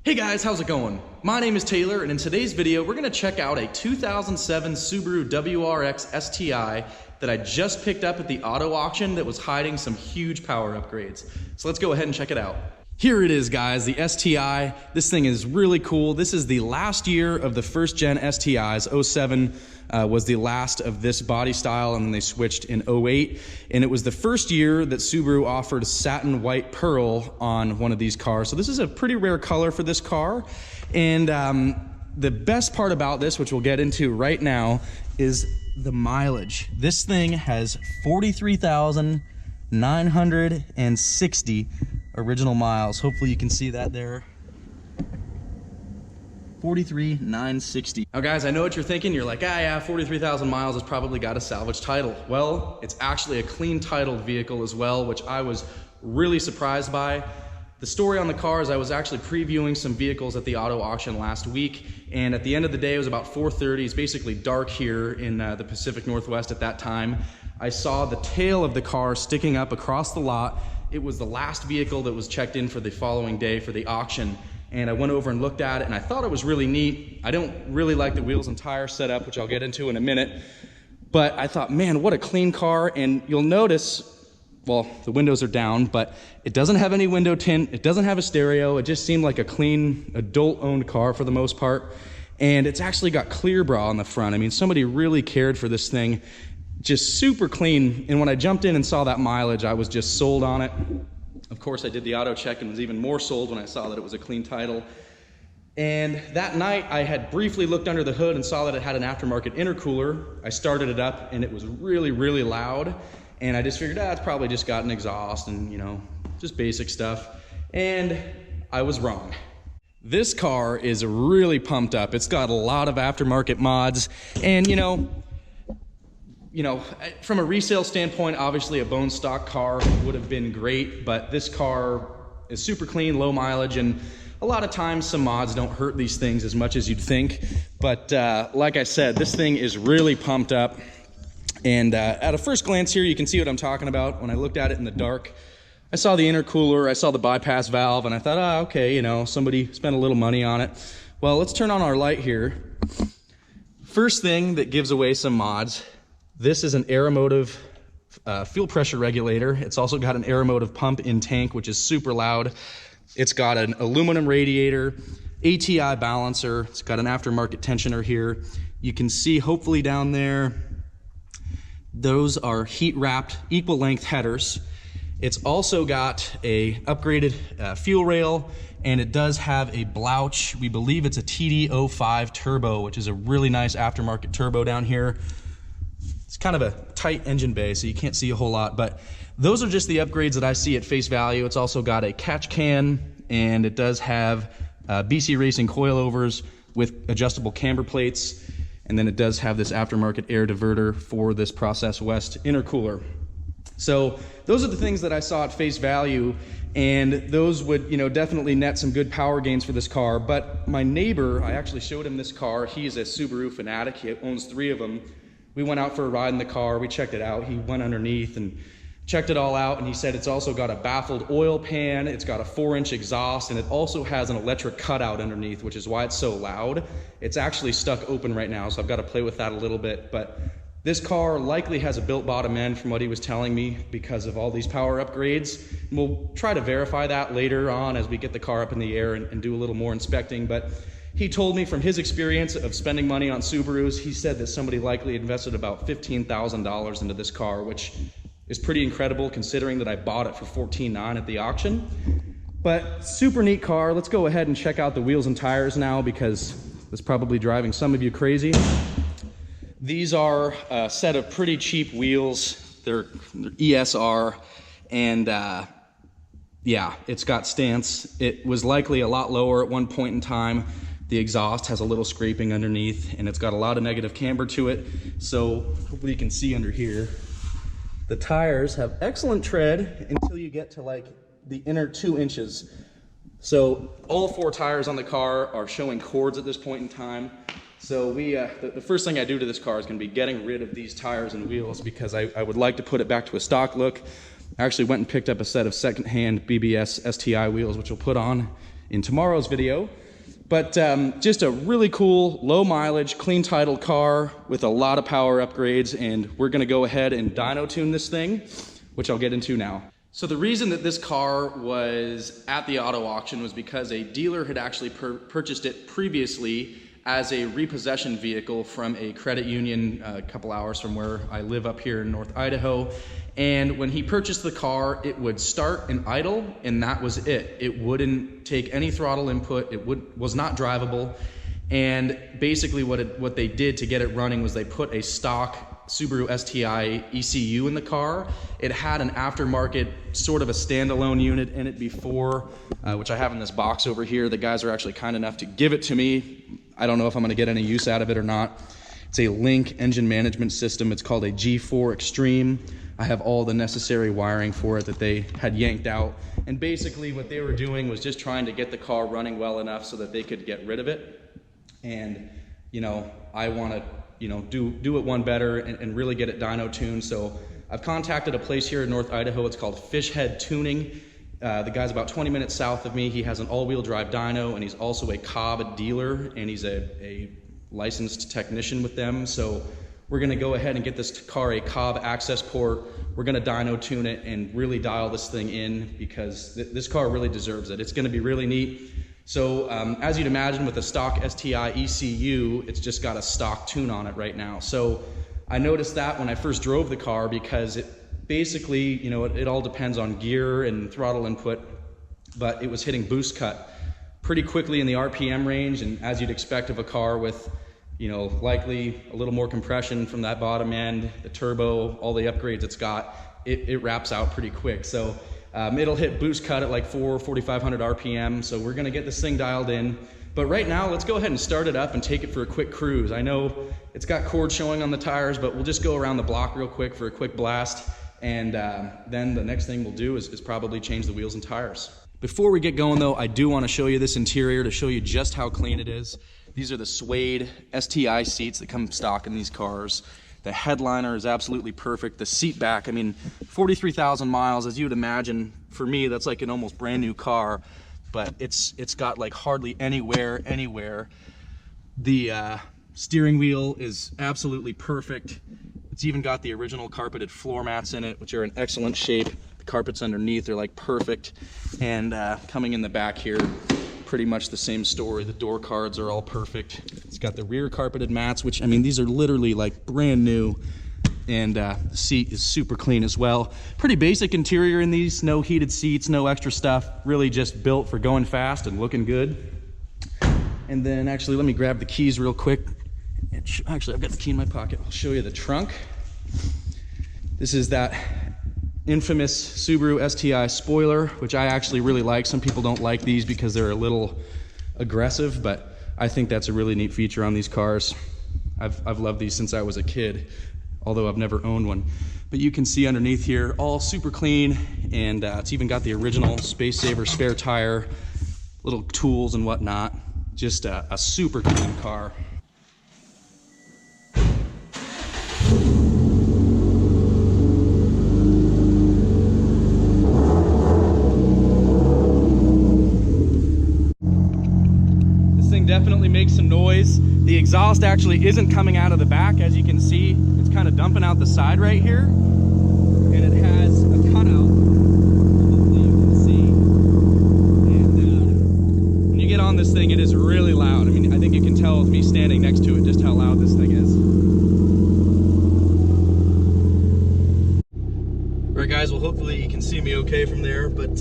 Hey guys, how's it going? My name is Taylor, and in today's video, we're gonna check out a 2007 Subaru WRX STI that I just picked up at the auto auction that was hiding some huge power upgrades. So let's go ahead and check it out. Here it is, guys, the STI. This thing is really cool. This is the last year of the first gen STIs. 07 was the last of this body style, and then they switched in 08. And it was the first year that Subaru offered satin white pearl on one of these cars. So this is a pretty rare color for this car. And the best part about this, which we'll get into right now, is the mileage. This thing has 43,960 original miles. Hopefully you can see that there. 43,960. Now guys, I know what you're thinking. You're like, yeah, 43,000 miles has probably got a salvage title. Well, it's actually a clean titled vehicle as well, which I was really surprised by. The story on the car is I was actually previewing some vehicles at the auto auction last week, and at the end of the day, it was about 4:30. It's basically dark here in the Pacific Northwest at that time. I saw the tail of the car sticking up across the lot. It was the last vehicle that was checked in for the following day for the auction. And I went over and looked at it, and I thought it was really neat. I don't really like the wheels and tires setup, which I'll get into in a minute. But I thought, man, what a clean car. And you'll notice, well, the windows are down, but it doesn't have any window tint. It doesn't have a stereo. It just seemed like a clean, adult-owned car for the most part. And it's actually got clear bra on the front. I mean, somebody really cared for this thing. Just super clean. And when I jumped in and saw that mileage, I was just sold on it. Of course, I did the auto check and was even more sold when I saw that it was a clean title. And that night, I had briefly looked under the hood and saw that it had an aftermarket intercooler. I started it up, and it was really, really loud. And I just figured, it's probably just got an exhaust and, you know, just basic stuff. And I was wrong. This car is really pumped up. It's got a lot of aftermarket mods. And, you know, from a resale standpoint, obviously a bone stock car would have been great, but this car is super clean, low mileage, and a lot of times some mods don't hurt these things as much as you'd think. But like I said, this thing is really pumped up. And at a first glance here, you can see what I'm talking about. When I looked at it in the dark, I saw the intercooler, I saw the bypass valve, and I thought, okay, you know, somebody spent a little money on it. Well, let's turn on our light here. First thing that gives away some mods. This is an Aeromotive fuel pressure regulator. It's also got an Aeromotive pump in tank, which is super loud. It's got an aluminum radiator, ATI balancer. It's got an aftermarket tensioner here. You can see hopefully down there, those are heat wrapped equal length headers. It's also got a upgraded fuel rail, and it does have a Blouch. We believe it's a TD05 turbo, which is a really nice aftermarket turbo down here. It's kind of a tight engine bay, so you can't see a whole lot, but those are just the upgrades that I see at face value. It's also got a catch can, and it does have BC Racing coilovers with adjustable camber plates, and then it does have this aftermarket air diverter for this Process West intercooler. So those are the things that I saw at face value, and those would, you know, definitely net some good power gains for this car. But my neighbor, I actually showed him this car. He's a Subaru fanatic. He owns 3 of them. We went out for a ride in the car, we checked it out. He went underneath and checked it all out, and he said it's also got a baffled oil pan, it's got a 4-inch exhaust, and it also has an electric cutout underneath, which is why it's so loud. It's actually stuck open right now, so I've got to play with that a little bit. But this car likely has a built bottom end from what he was telling me because of all these power upgrades. And we'll try to verify that later on as we get the car up in the air and do a little more inspecting. But he told me from his experience of spending money on Subarus, he said that somebody likely invested about $15,000 into this car, which is pretty incredible considering that I bought it for $14,900 at the auction. But super neat car. Let's go ahead and check out the wheels and tires now, because it's probably driving some of you crazy. These are a set of pretty cheap wheels. They're ESR, and yeah, it's got stance. It was likely a lot lower at one point in time. The exhaust has a little scraping underneath, and it's got a lot of negative camber to it. So hopefully you can see under here. The tires have excellent tread until you get to like the inner 2 inches. So all 4 tires on the car are showing cords at this point in time. So the first thing I do to this car is going to be getting rid of these tires and wheels, because I would like to put it back to a stock look. I actually went and picked up a set of secondhand BBS STI wheels, which we'll put on in tomorrow's video. But just a really cool, low mileage, clean title car with a lot of power upgrades, and we're gonna go ahead and dyno tune this thing, which I'll get into now. So the reason that this car was at the auto auction was because a dealer had actually purchased it previously as a repossession vehicle from a credit union a couple hours from where I live up here in North Idaho. And when he purchased the car, it would start and idle, and that was it. It wouldn't take any throttle input. It was not drivable. And basically what they did to get it running was they put a stock Subaru STI ECU in the car. It had an aftermarket, sort of a standalone unit in it before, which I have in this box over here. The guys are actually kind enough to give it to me. I don't know if I'm gonna get any use out of it or not. It's a Link engine management system. It's called a G4 Extreme. I have all the necessary wiring for it that they had yanked out. And basically what they were doing was just trying to get the car running well enough so that they could get rid of it. And, you know, I wanna, you know, do it one better and really get it dyno tuned. So I've contacted a place here in North Idaho. It's called Fishhead Tuning. The guy's about 20 minutes south of me. He has an all-wheel drive dyno, and he's also a Cobb dealer, and he's a licensed technician with them. So we're gonna go ahead and get this car a Cobb access port. We're gonna dyno tune it and really dial this thing in, because this car really deserves it. It's gonna be really neat. So as you'd imagine, with a stock STI ECU, it's just got a stock tune on it right now. So I noticed that when I first drove the car, because it basically, you know, it all depends on gear and throttle input, but it was hitting boost cut pretty quickly in the RPM range, and as you'd expect of a car with, you know, likely a little more compression from that bottom end, the turbo, all the upgrades it's got, it wraps out pretty quick. So it'll hit boost cut at like 4,500 RPM. So we're gonna get this thing dialed in. But right now, let's go ahead and start it up and take it for a quick cruise. I know it's got cord showing on the tires, but we'll just go around the block real quick for a quick blast. And then the next thing we'll do is probably change the wheels and tires. Before we get going though, I do wanna show you this interior to show you just how clean it is. These are the suede STI seats that come stock in these cars. The headliner is absolutely perfect. The seat back, I mean, 43,000 miles, as you would imagine, for me, that's like an almost brand new car, but it's got like hardly any wear anywhere. The steering wheel is absolutely perfect. It's even got the original carpeted floor mats in it, which are in excellent shape. The carpets underneath are like perfect. And coming in the back here, pretty much the same story. The door cards are all perfect. It's got the rear carpeted mats, which, I mean, these are literally like brand new. And the seat is super clean as well. Pretty basic interior in these, no heated seats, no extra stuff. Really just built for going fast and looking good. And then actually, let me grab the keys real quick. Actually, I've got the key in my pocket. I'll show you the trunk. This is that infamous Subaru STI spoiler, which I actually really like. Some people don't like these because they're a little aggressive, but I think that's a really neat feature on these cars. I've loved these since I was a kid, although I've never owned one. But you can see underneath here, all super clean, and it's even got the original Space Saver spare tire, little tools and whatnot. Just a super clean car. Definitely makes some noise. The exhaust actually isn't coming out of the back, as you can see. It's kind of dumping out the side right here, and it has a cutout. Hopefully you can see. And when you get on this thing, it is really loud. I mean, I think you can tell with me standing next to it just how loud this thing is. All right, guys. Well, hopefully you can see me okay from there, but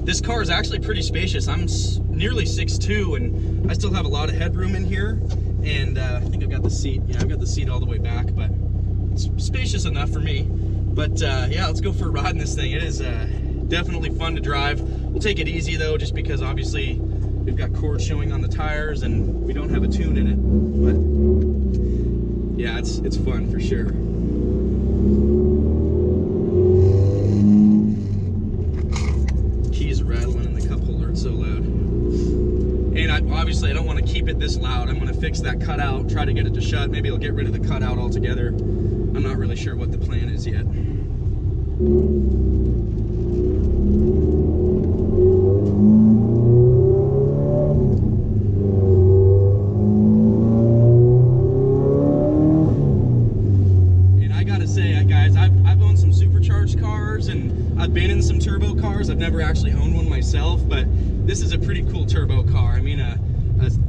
this car is actually pretty spacious. I'm nearly 6'2", and I still have a lot of headroom in here. And I think I've got the seat. Yeah, I've got the seat all the way back, but it's spacious enough for me. But yeah, let's go for a ride in this thing. It is definitely fun to drive. We'll take it easy though, just because obviously we've got cord showing on the tires and we don't have a tune in it. But yeah, it's fun for sure. So loud. And obviously I don't want to keep it this loud. I'm going to fix that cutout, try to get it to shut. Maybe I'll get rid of the cutout altogether. I'm not really sure what the plan is yet. myself, but this is a pretty cool turbo car. I mean,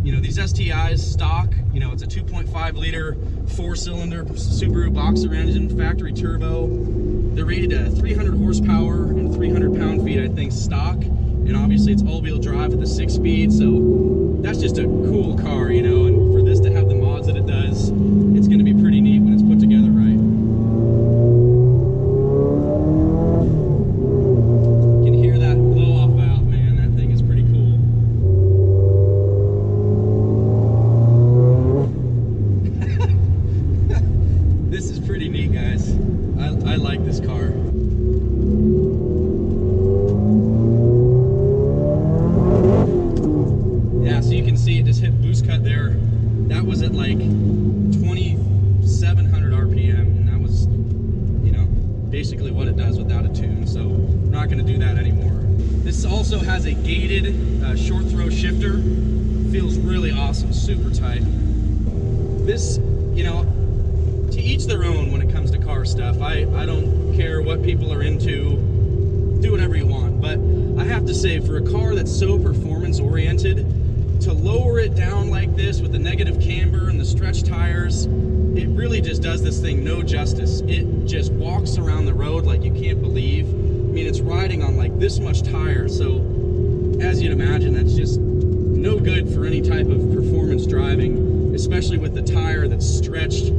you know, these STIs stock, you know, it's a 2.5 liter 4-cylinder Subaru boxer engine, factory turbo. They're rated at 300 horsepower and 300 pound-feet, I think, stock. And obviously it's all-wheel drive at the 6-speed, so that's just a cool car, you know, and for this to have the mods that it does, it's going to be pretty neat when it's put together right. You can hear that blow-off valve, man. That thing is pretty cool. This is pretty neat, guys. I like this car. Yeah, so you can see it just hit boost cut there. That was at like 2,700 RPM, and that was, you know, basically what it does without a tune. So we're not going to do that anymore. This also has a gated short throw shifter. Feels really awesome, super tight. This, you know, to each their own when it comes to car stuff. I don't care what people are into. Do whatever you want, but I have to say, for a car that's so performance oriented, to lower it down like this with the negative camber and the stretch tires, it really just does this thing no justice. It just walks around the road like you can't believe. I mean, it's riding on like this much tire, so as you'd imagine, that's just no good for any type of performance driving, especially with the tire that's stretched.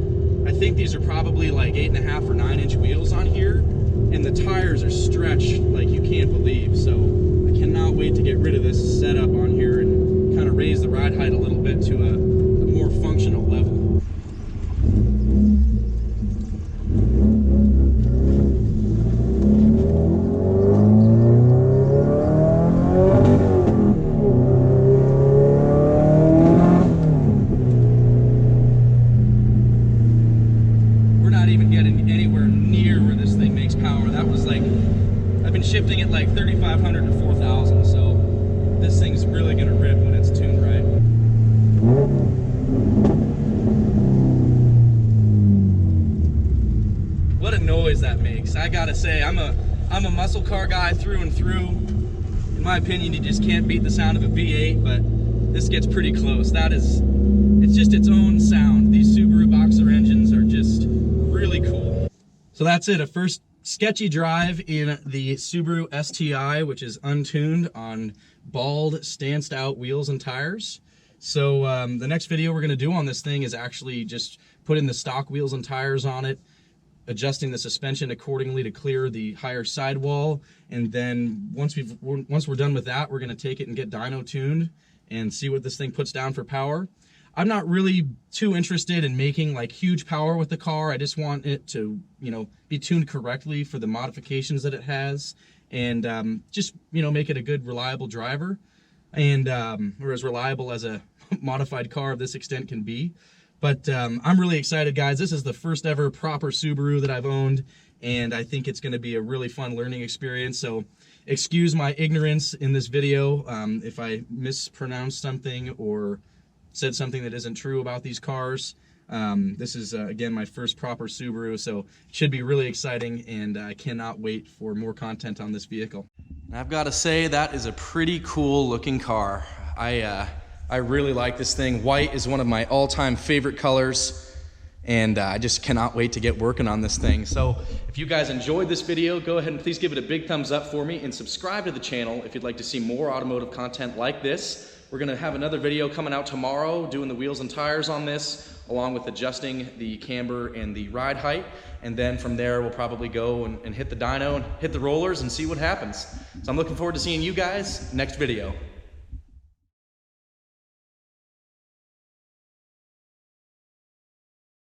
I think these are probably like 8.5 or 9-inch wheels on here, and the tires are stretched like you can't believe. So I cannot wait to get rid of this setup on here and kind of raise the ride height a little bit to a more functional level. We're not even getting anywhere near where this thing makes power. That was like, I've been shifting it like 3,500 to 4,000, so this thing's really gonna rip when it's tuned right. What a noise that makes. I gotta say, I'm a muscle car guy through and through. In my opinion, you just can't beat the sound of a V8, but this gets pretty close. It's just its own sound. These Subaru boxer engines are just really cool. So that's it, a first sketchy drive in the Subaru STI, which is untuned on bald, stanced out wheels and tires. So the next video we're going to do on this thing is actually just putting the stock wheels and tires on it, adjusting the suspension accordingly to clear the higher sidewall, and then once we're done with that, we're going to take it and get dyno tuned and see what this thing puts down for power. I'm not really too interested in making like huge power with the car. I just want it to, you know, be tuned correctly for the modifications that it has, and just, you know, make it a good, reliable driver, and or as reliable as a modified car of this extent can be. But I'm really excited, guys. This is the first ever proper Subaru that I've owned, and I think it's going to be a really fun learning experience. So excuse my ignorance in this video if I mispronounced something or said something that isn't true about these cars. This is, again, my first proper Subaru, so it should be really exciting, and I cannot wait for more content on this vehicle. I've got to say, that is a pretty cool looking car. I really like this thing. White is one of my all-time favorite colors, and I just cannot wait to get working on this thing. So if you guys enjoyed this video, go ahead and please give it a big thumbs up for me, and subscribe to the channel if you'd like to see more automotive content like this. We're going to have another video coming out tomorrow doing the wheels and tires on this, along with adjusting the camber and the ride height. And then from there, we'll probably go and hit the dyno and hit the rollers and see what happens. So I'm looking forward to seeing you guys next video.